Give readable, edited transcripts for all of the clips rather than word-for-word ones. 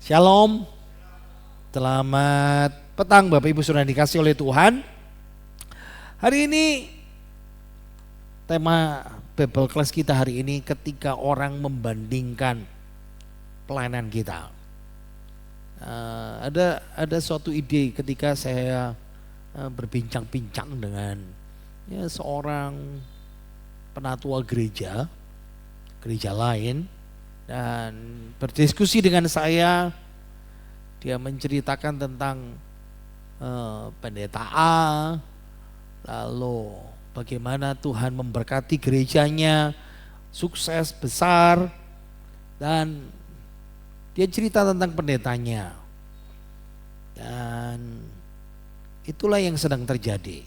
Shalom, selamat petang Bapak Ibu Saudara dikasih oleh Tuhan. Hari ini tema Bible Class kita hari ini ketika orang membandingkan pelayanan kita. Ada suatu ide ketika saya berbincang-bincang dengan seorang penatua gereja lain dan berdiskusi dengan saya. Dia menceritakan tentang pendeta A, lalu bagaimana Tuhan memberkati gerejanya, sukses besar, dan dia cerita tentang pendetanya. Dan itulah yang sedang terjadi.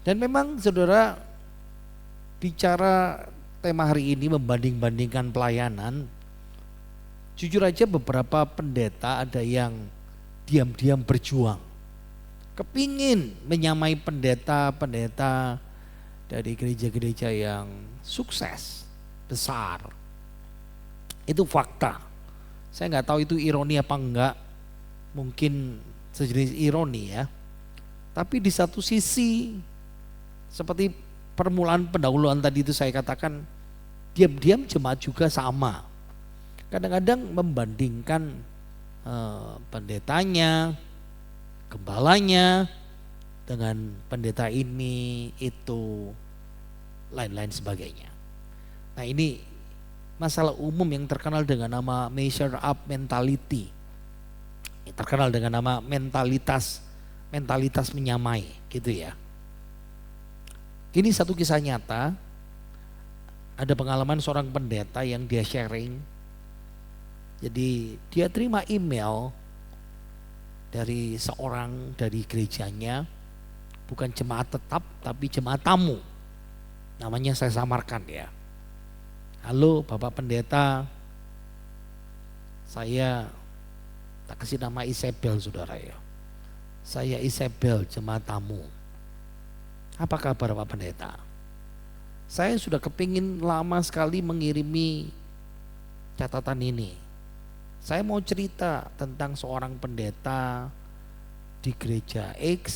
Dan memang saudara, bicara tema hari ini membanding-bandingkan pelayanan, jujur aja beberapa pendeta ada yang diam-diam berjuang, kepingin menyamai pendeta-pendeta dari gereja-gereja yang sukses, besar. Itu fakta. Saya nggak tahu itu ironi apa enggak, mungkin sejenis ironi ya. Tapi di satu sisi, seperti permulaan pendahuluan tadi itu saya katakan, diam-diam jemaat juga sama. Kadang-kadang membandingkan pendetanya, gembalanya dengan pendeta ini, itu, lain-lain sebagainya. Nah ini masalah umum yang terkenal dengan nama measure up mentality. Terkenal dengan nama mentalitas menyamai gitu ya. Ini satu kisah nyata, ada pengalaman seorang pendeta yang dia sharing. Jadi dia terima email dari seorang dari gerejanya, bukan jemaat tetap tapi jemaat tamu. Namanya saya samarkan ya. Halo Bapak Pendeta, saya tak kasih nama Isabel saudara ya. Saya Isabel jemaat tamu. Apa kabar Pak Pendeta? Saya sudah kepingin lama sekali mengirimi catatan ini. Saya mau cerita tentang seorang pendeta di gereja X.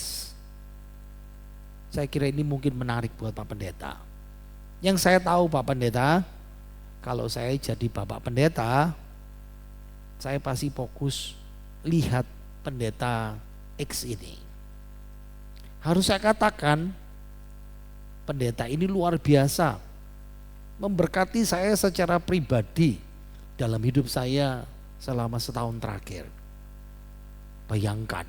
Saya kira ini mungkin menarik buat Pak Pendeta. Yang saya tahu Pak Pendeta, kalau saya jadi Bapak Pendeta, saya pasti fokus lihat pendeta X ini. Harus saya katakan, pendeta ini luar biasa, memberkati saya secara pribadi dalam hidup saya selama setahun terakhir. Bayangkan,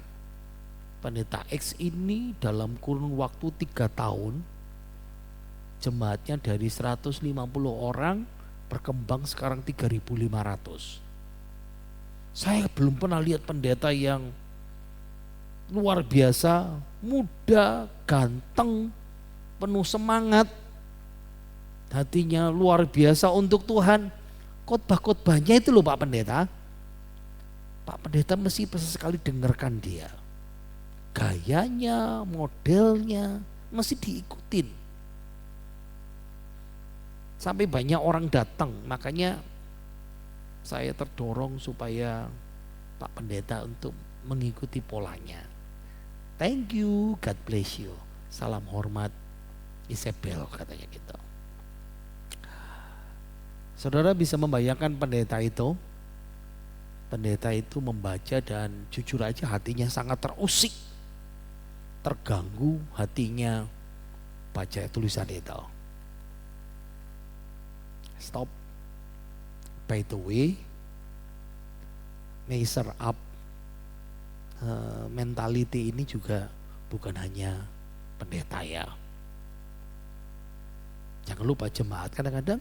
pendeta X ini dalam kurun waktu 3 tahun, jemaatnya dari 150 orang berkembang sekarang 3.500. Saya belum pernah lihat pendeta yang luar biasa, muda, ganteng, penuh semangat, hatinya luar biasa untuk Tuhan. Khotbah-khotbahnya itu loh Pak Pendeta. Pak Pendeta mesti sekali dengarkan dia. Gayanya, modelnya mesti diikutin. Sampai banyak orang datang, makanya saya terdorong supaya Pak Pendeta untuk mengikuti polanya. Thank you, God bless you. Salam hormat Isabel katanya gitu. Saudara bisa membayangkan pendeta itu membaca dan jujur aja hatinya sangat terusik, terganggu hatinya baca tulisan itu. Stop. By the way, measure up mentality ini juga bukan hanya pendeta ya. Jangan lupa jemaat, kadang-kadang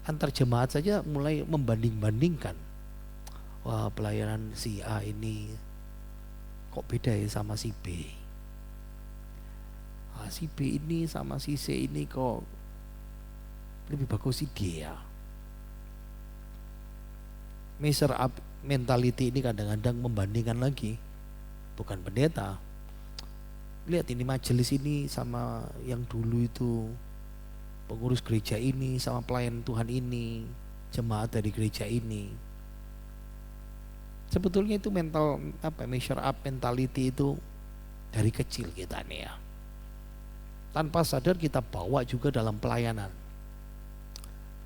antar jemaat saja mulai membanding-bandingkan. Wah, pelayanan si A ini kok beda ya sama si B. Si B ini sama si C ini kok lebih bagus si D ya. Measure up mentality ini kadang-kadang membandingkan lagi. Bukan pendeta. Lihat ini majelis ini sama yang dulu itu, pengurus gereja ini sama pelayan Tuhan ini, jemaat dari gereja ini. Sebetulnya itu measure up mentality itu dari kecil kita nih ya. Tanpa sadar kita bawa juga dalam pelayanan.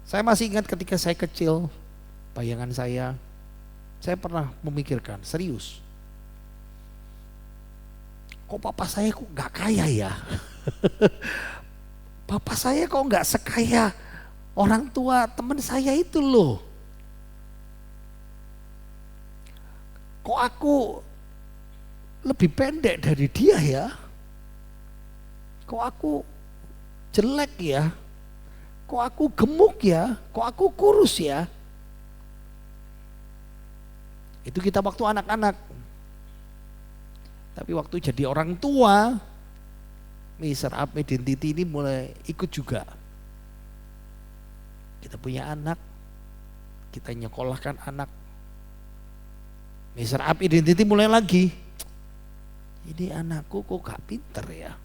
Saya masih ingat ketika saya kecil, bayangan saya pernah memikirkan, serius. Kok papa saya kok gak kaya ya? Papa saya kok gak sekaya orang tua teman saya itu loh. Kok aku lebih pendek dari dia ya? Kok aku jelek ya? Kok aku gemuk ya? Kok aku kurus ya? Itu kita waktu anak-anak. Tapi waktu jadi orang tua, measure up identity ini mulai ikut juga. Kita punya anak, kita nyekolahkan anak. Measure up identity mulai lagi. Ini anakku kok gak pinter ya?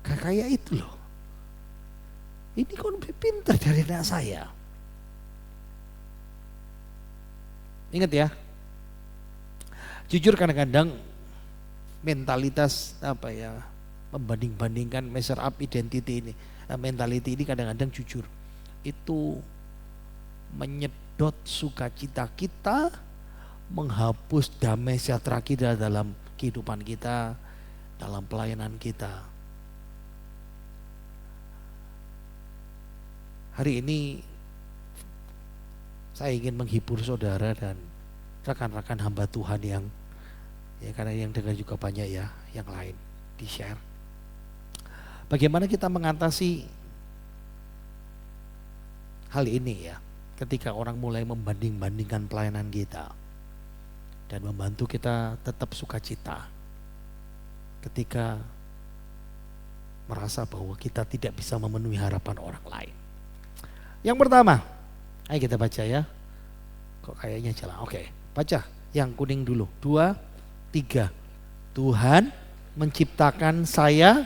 Gak kayak itu loh. Ini kok lebih pinter dari anak saya. Ingat ya, jujur kadang-kadang mentalitas membanding-bandingkan measure up identity ini, mentality ini kadang-kadang jujur itu menyedot sukacita kita, menghapus damai sejahtera kita dalam kehidupan kita, dalam pelayanan kita. Hari ini saya ingin menghibur saudara dan rekan-rekan hamba Tuhan yang karena yang dengar juga banyak ya, yang lain di-share. Bagaimana kita mengatasi hal ini ya, ketika orang mulai membanding-bandingkan pelayanan kita dan membantu kita tetap sukacita ketika merasa bahwa kita tidak bisa memenuhi harapan orang lain. Yang pertama, ayo kita baca ya. Kok kayaknya jalan. Oke, baca yang kuning dulu. 2, 3. Tuhan menciptakan saya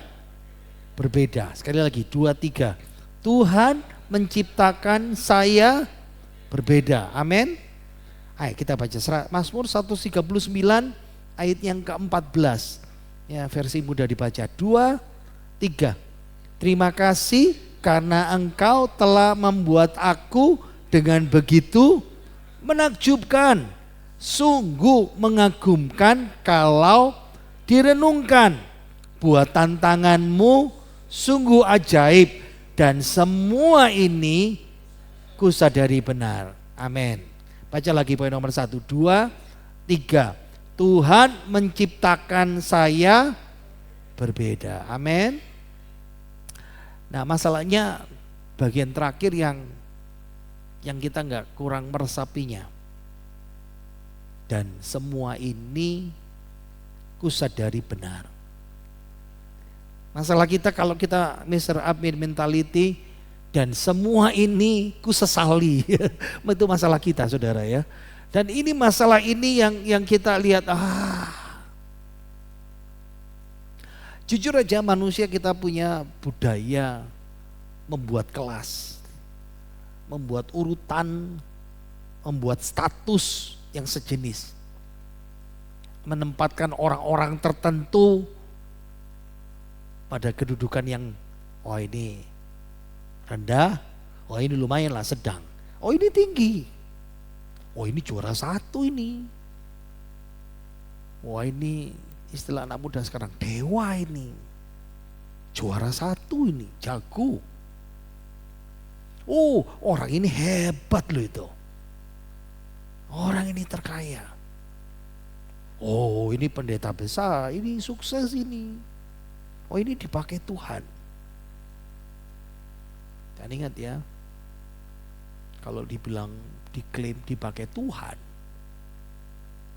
berbeda. Sekali lagi 2, 3. Tuhan menciptakan saya berbeda. Amin. Ayo kita baca Mazmur 139 ayat yang ke-14. Ya, versi mudah dibaca. 2, 3. Terima kasih karena Engkau telah membuat aku dengan begitu menakjubkan, sungguh mengagumkan kalau direnungkan. Buatan tanganmu sungguh ajaib dan semua ini kusadari benar. Amin. Baca lagi poin nomor 1, 2, 3. Tuhan menciptakan saya berbeda. Amin. Nah, masalahnya bagian terakhir yang kita nggak kurang meresapinya. Dan semua ini kusadari benar. Masalah kita kalau kita measure up mentality dan semua ini kusesali. Itu masalah kita saudara ya. Dan ini masalah ini yang kita lihat jujur aja manusia kita punya budaya membuat kelas, membuat urutan, membuat status yang sejenis. Menempatkan orang-orang tertentu pada kedudukan yang ini rendah, ini lumayan lah sedang, ini tinggi, ini juara 1 ini, ini istilah anak muda sekarang dewa ini, juara 1 ini, jago. Orang ini hebat loh itu. Orang ini terkaya. Ini pendeta besar, ini sukses ini. Ini dipakai Tuhan. Dan ingat ya, kalau diklaim dipakai Tuhan,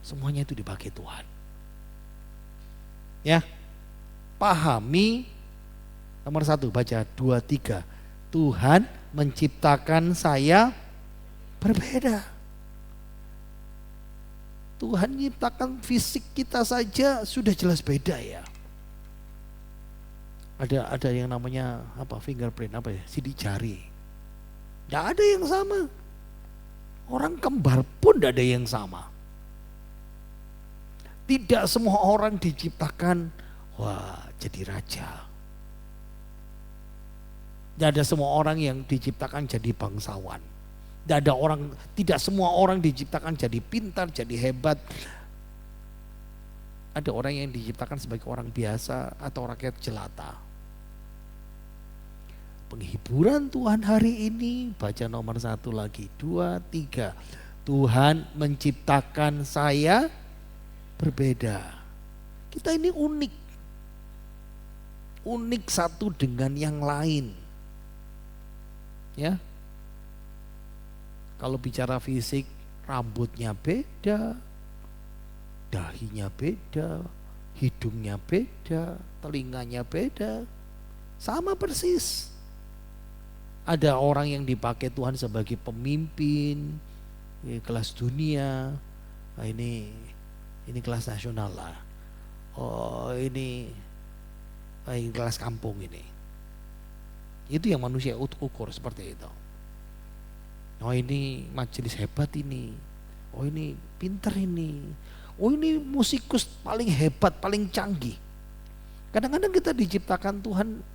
semuanya itu dipakai Tuhan. Ya, pahami nomor 1, baca 2, 3. Tuhan menciptakan saya berbeda. Tuhan menciptakan fisik kita saja sudah jelas beda ya. Ada yang namanya fingerprint sidik jari. Tidak ada yang sama. Orang kembar pun tidak ada yang sama. Tidak semua orang diciptakan wah jadi raja. Tidak ada semua orang yang diciptakan jadi bangsawan. Tidak semua orang diciptakan jadi pintar, jadi hebat. Ada orang yang diciptakan sebagai orang biasa atau rakyat jelata. Penghiburan Tuhan hari ini, baca nomor 1 lagi, 2, 3. Tuhan menciptakan saya berbeda. Kita ini unik. Unik satu dengan yang lain. Ya. Kalau bicara fisik, rambutnya beda, dahinya beda, hidungnya beda, telinganya beda. Sama persis. Ada orang yang dipakai Tuhan sebagai pemimpin kelas dunia. Nah, ini kelas nasional lah. Oh, ini kelas kampung ini. Itu yang manusia ukur seperti itu. Oh, ini majelis hebat ini. Oh, ini pinter ini. Oh, ini musikus paling hebat, paling canggih. Kadang-kadang kita diciptakan Tuhan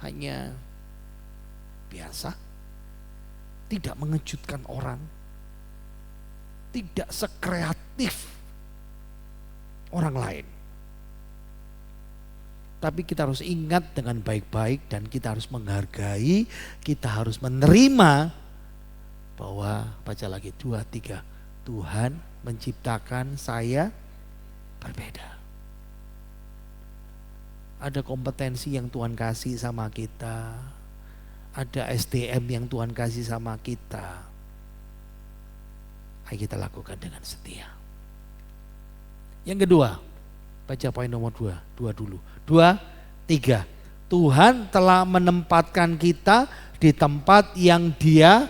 hanya biasa, tidak mengejutkan orang, tidak sekreatif orang lain. Tapi kita harus ingat dengan baik-baik dan kita harus menghargai, kita harus menerima bahwa, baca lagi 2, 3, Tuhan menciptakan saya berbeda. Ada kompetensi yang Tuhan kasih sama kita, ada SDM yang Tuhan kasih sama kita. Ayo kita lakukan dengan setia. Yang kedua, baca poin nomor 2 dulu. 2, 3. Tuhan telah menempatkan kita di tempat yang Dia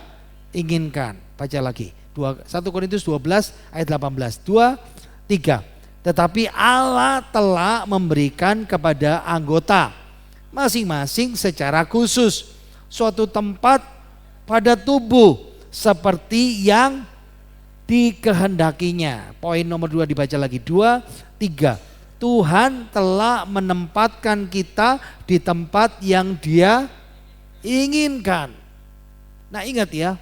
inginkan. Baca lagi. 1 Korintus 12 ayat 18. 2, 3. Tetapi Allah telah memberikan kepada anggota masing-masing secara khusus suatu tempat pada tubuh seperti yang dikehendakinya. Poin nomor 2 dibaca lagi. 2, 3. Tuhan telah menempatkan kita di tempat yang Dia inginkan. Nah, ingat ya,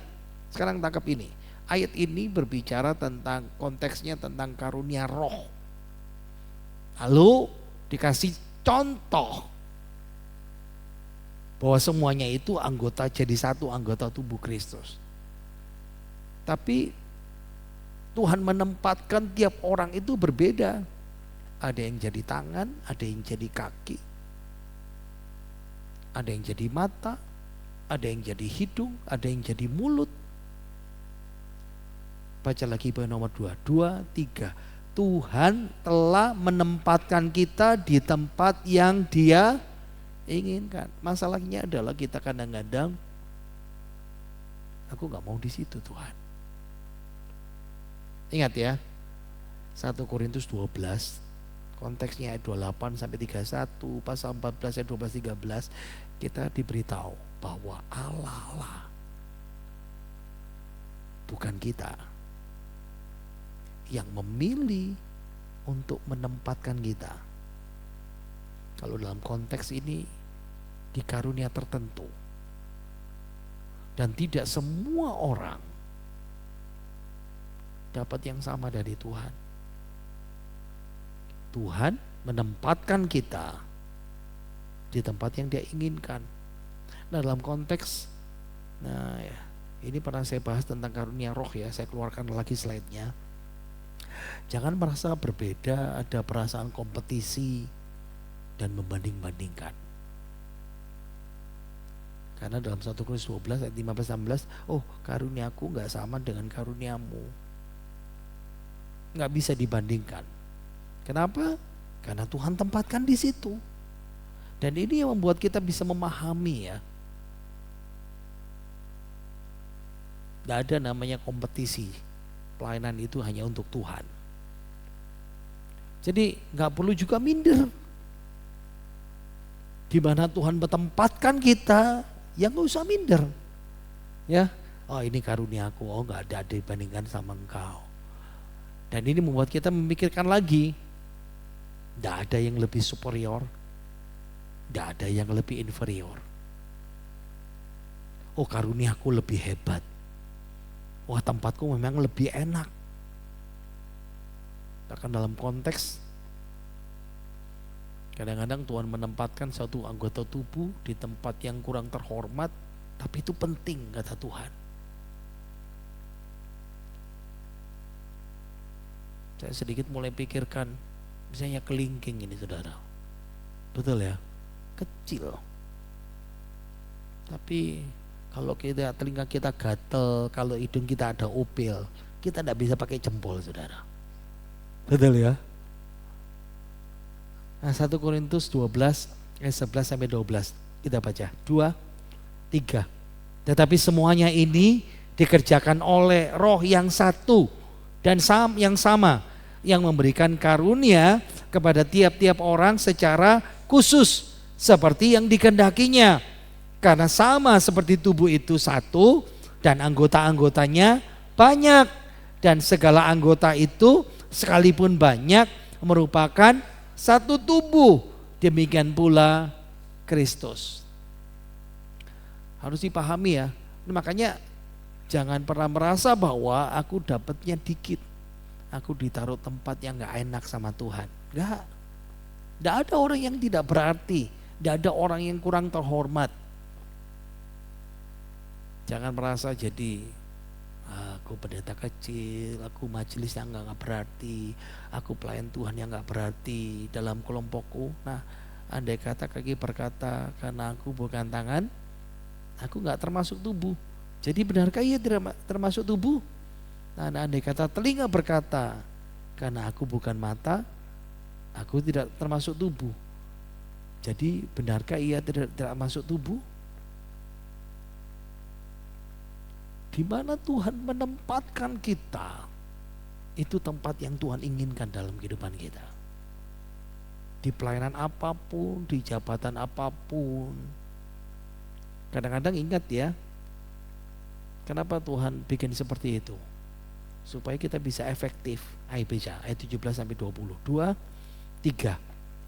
sekarang tangkap ini. Ayat ini berbicara tentang, konteksnya tentang karunia roh. Lalu dikasih contoh bahwa semuanya itu anggota, jadi satu anggota tubuh Kristus. Tapi Tuhan menempatkan tiap orang itu berbeda. Ada yang jadi tangan, ada yang jadi kaki, ada yang jadi mata, ada yang jadi hidung, ada yang jadi mulut. Baca lagi poin nomor 2, 2, 3. Tuhan telah menempatkan kita di tempat yang Dia inginkan. Masalahnya adalah kita kadang-kadang, aku gak mau di situ Tuhan. Ingat ya, 1 Korintus 12, konteksnya ayat 28 sampai 31, pasal 14 ayat 12 13, kita diberitahu bahwa Allah lah, bukan kita, yang memilih untuk menempatkan kita. Kalau dalam konteks ini di karunia tertentu, dan tidak semua orang dapat yang sama dari Tuhan. Tuhan menempatkan kita di tempat yang Dia inginkan. Nah, dalam konteks, nah ya, ini pernah saya bahas tentang karunia roh ya, saya keluarkan lagi slide-nya. Jangan merasa berbeda, ada perasaan kompetisi dan membanding-bandingkan. Karena dalam 1 Korintus 12 ayat 15-16, oh karuniaku gak sama dengan karuniamu. Gak bisa dibandingkan. Kenapa? Karena Tuhan tempatkan di situ. Dan ini yang membuat kita bisa memahami ya. Gak ada namanya kompetisi. Pelayanan itu hanya untuk Tuhan. Jadi gak perlu juga minder. Di mana Tuhan bertempatkan kita, ya gak usah minder. Ya, oh ini karunia aku, oh gak ada dibandingkan sama engkau. Dan ini membuat kita memikirkan lagi, Tidak ada yang lebih superior, tidak ada yang lebih inferior. Oh, karuniaku lebih hebat. Wah, tempatku memang lebih enak. Bahkan dalam konteks kadang-kadang Tuhan menempatkan satu anggota tubuh di tempat yang kurang terhormat, tapi itu penting kata Tuhan. Saya sedikit mulai pikirkan, misalnya kelingking ini saudara. Betul ya, kecil. Tapi kalau telinga kita gatel, kalau hidung kita ada opil, kita tidak bisa pakai jempol saudara. Betul ya. Nah, 1 Korintus 12 ayat 11 sampai 12 kita baca. 2, 3. Tetapi semuanya ini dikerjakan oleh Roh yang satu dan yang sama, yang memberikan karunia kepada tiap-tiap orang secara khusus seperti yang dikehendakinya. Karena sama seperti tubuh itu satu dan anggota-anggotanya banyak, dan segala anggota itu sekalipun banyak merupakan satu tubuh. Demikian pula Kristus. Harus dipahami ya. Makanya jangan pernah merasa bahwa aku dapatnya dikit, aku ditaruh tempat yang gak enak sama Tuhan. Enggak ada orang yang tidak berarti, tidak ada orang yang kurang terhormat. Jangan merasa jadi aku pendeta kecil, aku majelis yang gak berarti, aku pelayan Tuhan yang gak berarti dalam kelompokku. Nah, andai kata kaki berkata karena aku bukan tangan, aku gak termasuk tubuh. Jadi benarkah ia tidak termasuk tubuh? Nah, andai kata telinga berkata karena aku bukan mata, aku tidak termasuk tubuh. Jadi benarkah ia tidak masuk tubuh? Di mana Tuhan menempatkan kita, itu tempat yang Tuhan inginkan dalam kehidupan kita. Di pelayanan apapun, di jabatan apapun. Kadang-kadang ingat ya, kenapa Tuhan bikin seperti itu? Supaya kita bisa efektif. Ayo baca ayat 17 sampai 20. 2, 3.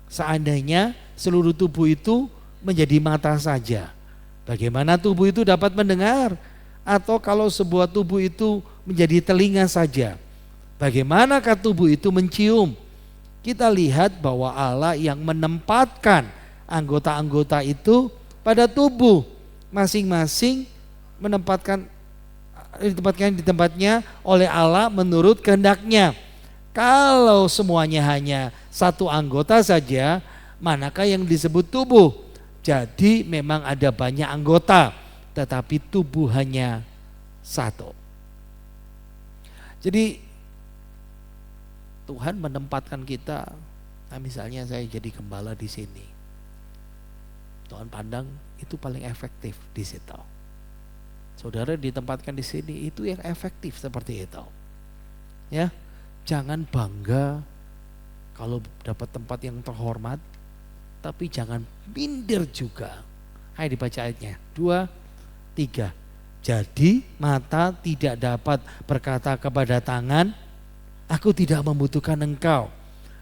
Seandainya seluruh tubuh itu menjadi mata saja, bagaimana tubuh itu dapat mendengar? Atau kalau sebuah tubuh itu menjadi telinga saja, bagaimanakah tubuh itu mencium? Kita lihat bahwa Allah yang menempatkan anggota-anggota itu pada tubuh, masing-masing ditempatkan di tempatnya oleh Allah menurut kehendaknya. Kalau semuanya hanya satu anggota saja, manakah yang disebut tubuh? Jadi memang ada banyak anggota, tetapi tubuh hanya satu. Jadi Tuhan menempatkan kita. Nah, misalnya saya jadi gembala di sini, Tuhan pandang itu paling efektif di situ. Saudara ditempatkan di sini, itu yang efektif seperti itu. Ya, jangan bangga kalau dapat tempat yang terhormat, tapi jangan minder juga. Ayo dibaca ayatnya. 2, 3. Jadi mata tidak dapat berkata kepada tangan, aku tidak membutuhkan engkau.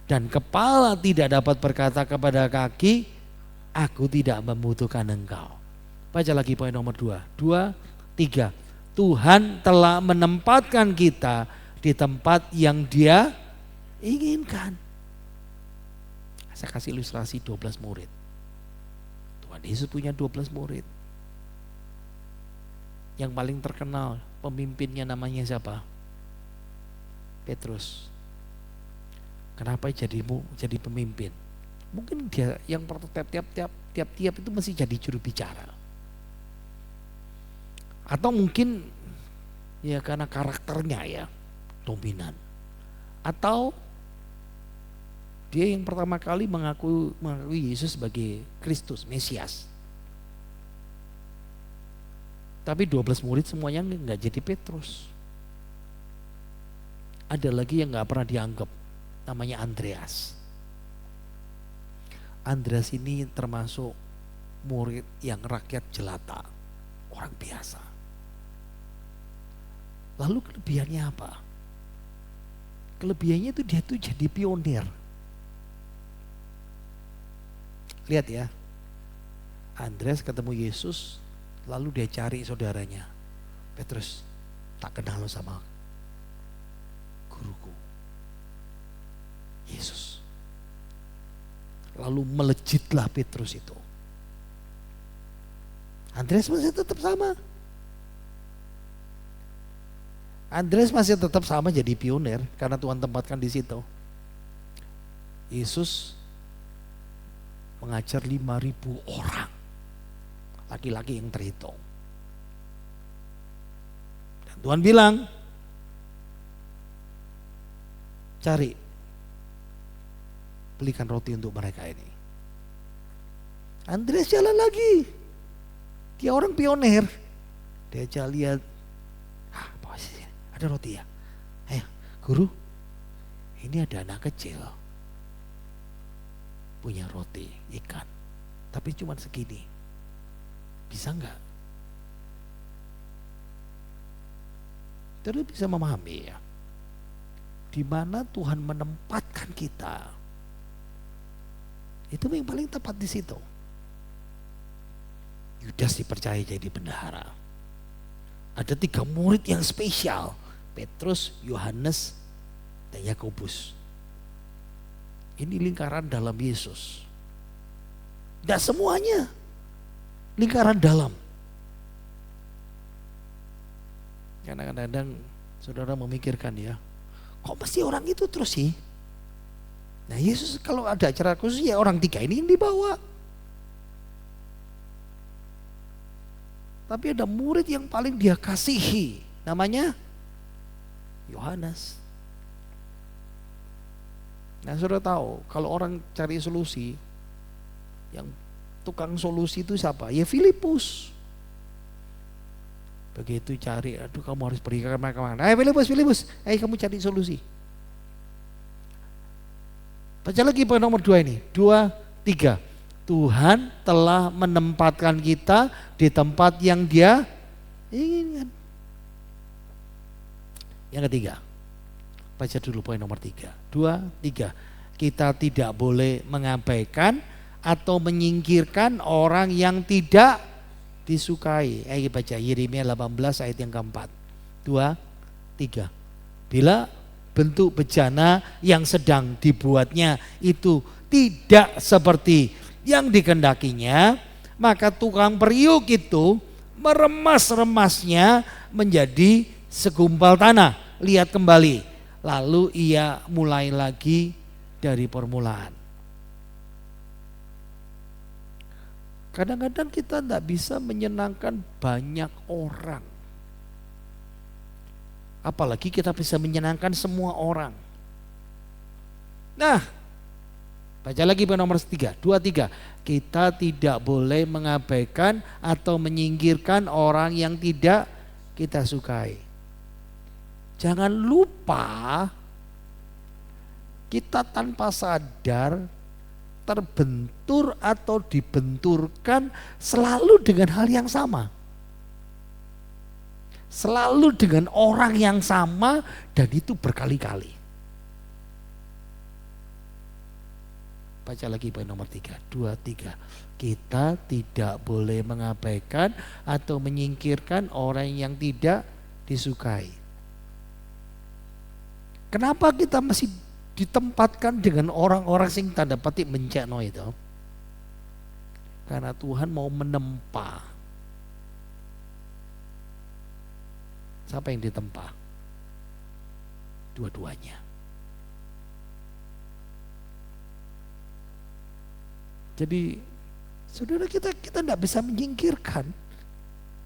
Dan kepala tidak dapat berkata kepada kaki, aku tidak membutuhkan engkau. Baca lagi poin nomor 2. 2, 3. Tuhan telah menempatkan kita di tempat yang Dia inginkan. Saya kasih ilustrasi 12 murid. Tuhan Yesus punya 12 murid. Yang paling terkenal pemimpinnya namanya siapa? Petrus. Kenapa jadi pemimpin? Mungkin dia yang tiap-tiap itu mesti jadi juru bicara. Atau mungkin ya karena karakternya ya dominan. Atau dia yang pertama kali mengakui Yesus sebagai Kristus, Mesias. Tapi 12 murid semuanya enggak jadi Petrus. Ada lagi yang enggak pernah dianggap, namanya Andreas. Andreas ini termasuk murid yang rakyat jelata, orang biasa. Lalu kelebihannya apa? Kelebihannya itu dia tuh jadi pionir. Lihat ya, Andreas ketemu Yesus, lalu dia cari saudaranya. Petrus, tak kenal lo sama guruku, Yesus. Lalu melejitlah Petrus itu. Andreas masih tetap sama. Andreas masih tetap sama jadi pionir karena Tuhan tempatkan di situ. Yesus mengajar 5.000 orang, laki-laki yang terhitung. Dan Tuhan bilang, cari, belikan roti untuk mereka ini. Andreas jalan lagi, dia orang pionir. Dia aja lihat, ada roti ya, ayo guru, ini ada anak kecil punya roti ikan, tapi cuma segini, bisa enggak? Terus bisa memahami ya, di mana Tuhan menempatkan kita, itu yang paling tepat di situ. Yudas dipercaya jadi bendahara. Ada 3 murid yang spesial, Petrus, Yohanes, dan Yakobus. Ini lingkaran dalam Yesus. Tidak semuanya lingkaran dalam. Karena kadang-kadang saudara memikirkan ya, kok mesti orang itu terus sih? Nah Yesus kalau ada acara khusus ya orang 3 ini yang dibawa. Tapi ada murid yang paling dia kasihi, namanya Yohanes. Nah saudara tahu kalau orang cari solusi, yang tukang solusi itu siapa? Ya Filipus. Begitu cari, aduh kamu harus pergi ke mana? Ayo Filipus, ayo kamu cari solusi. Baca lagi poin nomor 2 ini, 2, 3. Tuhan telah menempatkan kita di tempat yang Dia inginkan. Yang ketiga, baca dulu poin nomor 3. 2, 3. Kita tidak boleh mengabaikan atau menyingkirkan orang yang tidak disukai. Ayo baca Yeremia 18 ayat yang keempat. 2, 3. Bila bentuk bejana yang sedang dibuatnya itu tidak seperti yang dikendakinya, maka tukang periuk itu meremas-remasnya menjadi segumpal tanah. Lihat kembali, lalu ia mulai lagi dari permulaan. Kadang-kadang kita tidak bisa menyenangkan banyak orang, apalagi kita bisa menyenangkan semua orang. Nah, baca lagi nomor 3, 2, 3. Kita tidak boleh mengabaikan atau menyingkirkan orang yang tidak kita sukai. Jangan lupa kita tanpa sadar terbentur atau dibenturkan selalu dengan hal yang sama. Selalu dengan orang yang sama dan itu berkali-kali. Baca lagi poin nomor 3, 2, 3. Kita tidak boleh mengabaikan atau menyingkirkan orang yang tidak disukai. Kenapa kita masih ditempatkan dengan orang-orang sing tanda petik mencekno itu? Karena Tuhan mau menempa. Siapa yang ditempa? Dua-duanya. Jadi saudara, kita tidak bisa menyingkirkan.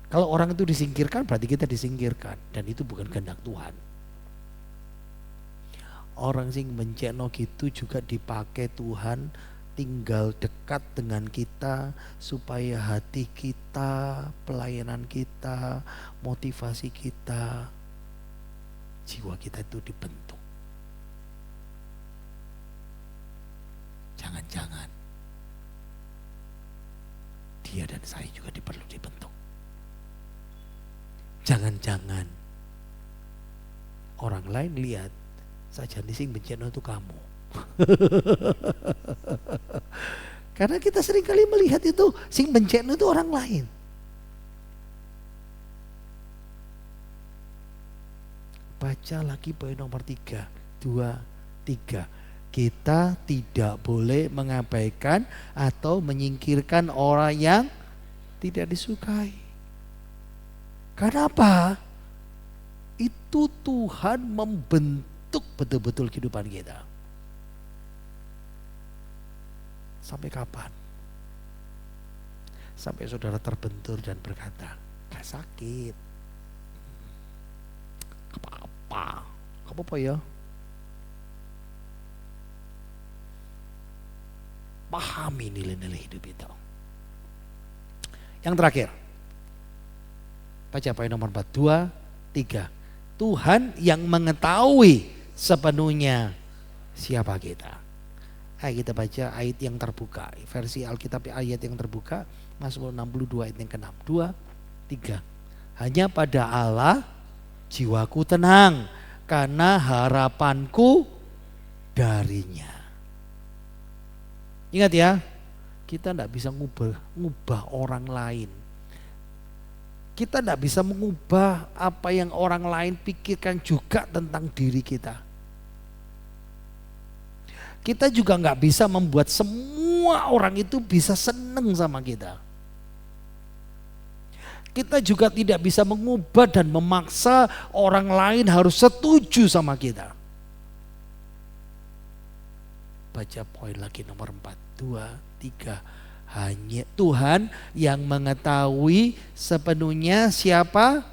Kalau orang itu disingkirkan berarti kita disingkirkan, dan itu bukan kehendak Tuhan. Orang sing mencekno gitu juga dipakai Tuhan tinggal dekat dengan kita supaya hati kita, pelayanan kita, motivasi kita, jiwa kita itu dibentuk. Jangan-jangan dia dan saya juga perlu dibentuk. Jangan-jangan orang lain lihat saja sing bencana itu kamu. Karena kita seringkali melihat itu, sing bencana itu orang lain. Baca lagi poin nomor 3, 2, 3. Kita tidak boleh mengabaikan atau menyingkirkan orang yang tidak disukai. Karena apa? Itu Tuhan membentuk betul-betul kehidupan kita. Sampai kapan? Sampai saudara terbentur dan berkata, gak sakit. Apa-apa ya? Pahami nilai-nilai hidup itu. Yang terakhir, baca poin nomor 4, 2, 3. Tuhan yang mengetahui sepenuhnya siapa kita. Ayo kita baca ayat yang terbuka, versi Alkitab ayat yang terbuka, Mazmur 62 ayat yang ke-6. 2, 3. Hanya pada Allah jiwaku tenang, karena harapanku darinya. Ingat ya, kita tidak bisa ngubah orang lain. Kita tidak bisa mengubah apa yang orang lain pikirkan juga tentang diri kita. Kita juga nggak bisa membuat semua orang itu bisa seneng sama kita. Kita juga tidak bisa mengubah dan memaksa orang lain harus setuju sama kita. Baca poin lagi nomor 4, 2, 3. Hanya Tuhan yang mengetahui sepenuhnya siapa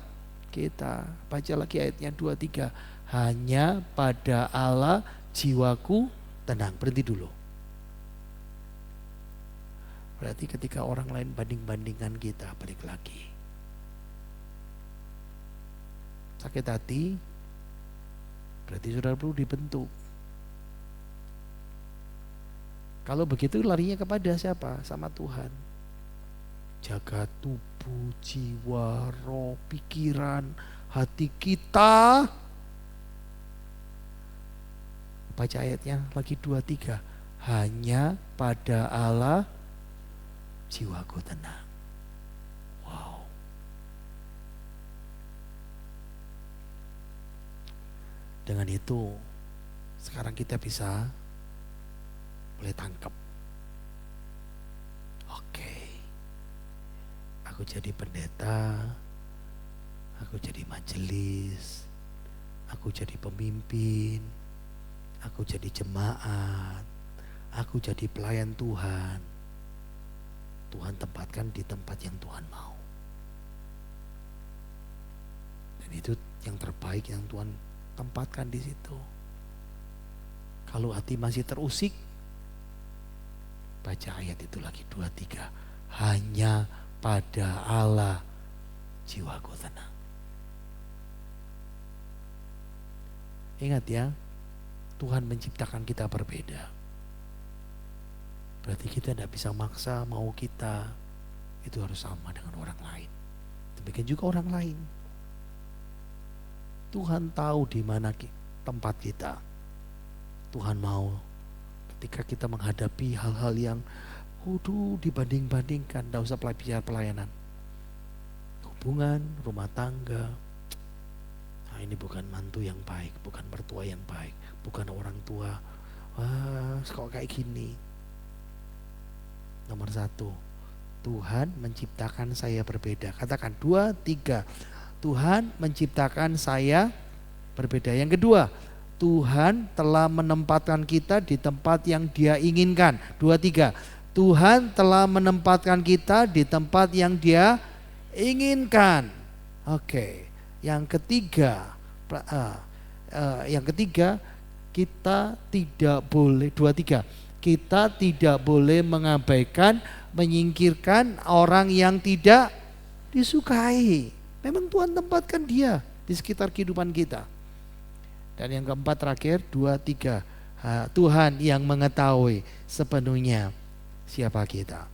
kita. Baca lagi ayatnya 2, 3. Hanya pada Allah jiwaku tenang. Berhenti dulu. Berarti ketika orang lain banding-bandingkan kita, balik lagi. Sakit hati, berarti saudara perlu dibentuk. Kalau begitu larinya kepada siapa? Sama Tuhan. Jaga tubuh, jiwa, roh, pikiran, hati kita. Baca ayatnya lagi 2, 3. Hanya pada Allah jiwaku tenang. Wow. Dengan itu sekarang kita bisa mulai tangkap. Oke. Aku jadi pendeta, aku jadi majelis, aku jadi pemimpin, aku jadi jemaat, aku jadi pelayan Tuhan. Tuhan tempatkan di tempat yang Tuhan mau. Dan itu yang terbaik yang Tuhan tempatkan di situ. Kalau hati masih terusik, baca ayat itu lagi 2, 3. Hanya pada Allah jiwaku tenang. Ingat ya, Tuhan menciptakan kita berbeda. Berarti kita tidak bisa maksa mau kita itu harus sama dengan orang lain. Demikian juga orang lain. Tuhan tahu di mana tempat kita. Tuhan mau ketika kita menghadapi hal-hal yang dibanding-bandingkan, tidak usah bicara pelayanan, hubungan, rumah tangga. Nah, ini bukan mantu yang baik, bukan mertua yang baik, bukan orang tua. Wah, kok kayak gini. Nomor 1, Tuhan menciptakan saya berbeda. Katakan 2, 3. Tuhan menciptakan saya berbeda. Yang kedua, Tuhan telah menempatkan kita di tempat yang Dia inginkan. 2, 3. Tuhan telah menempatkan kita di tempat yang Dia inginkan. Oke. Yang ketiga, kita tidak boleh. 2, 3. Kita tidak boleh mengabaikan, menyingkirkan orang yang tidak disukai. Memang Tuhan tempatkan dia di sekitar kehidupan kita. Dan yang keempat terakhir, 2, 3. Tuhan yang mengetahui sepenuhnya siapa kita.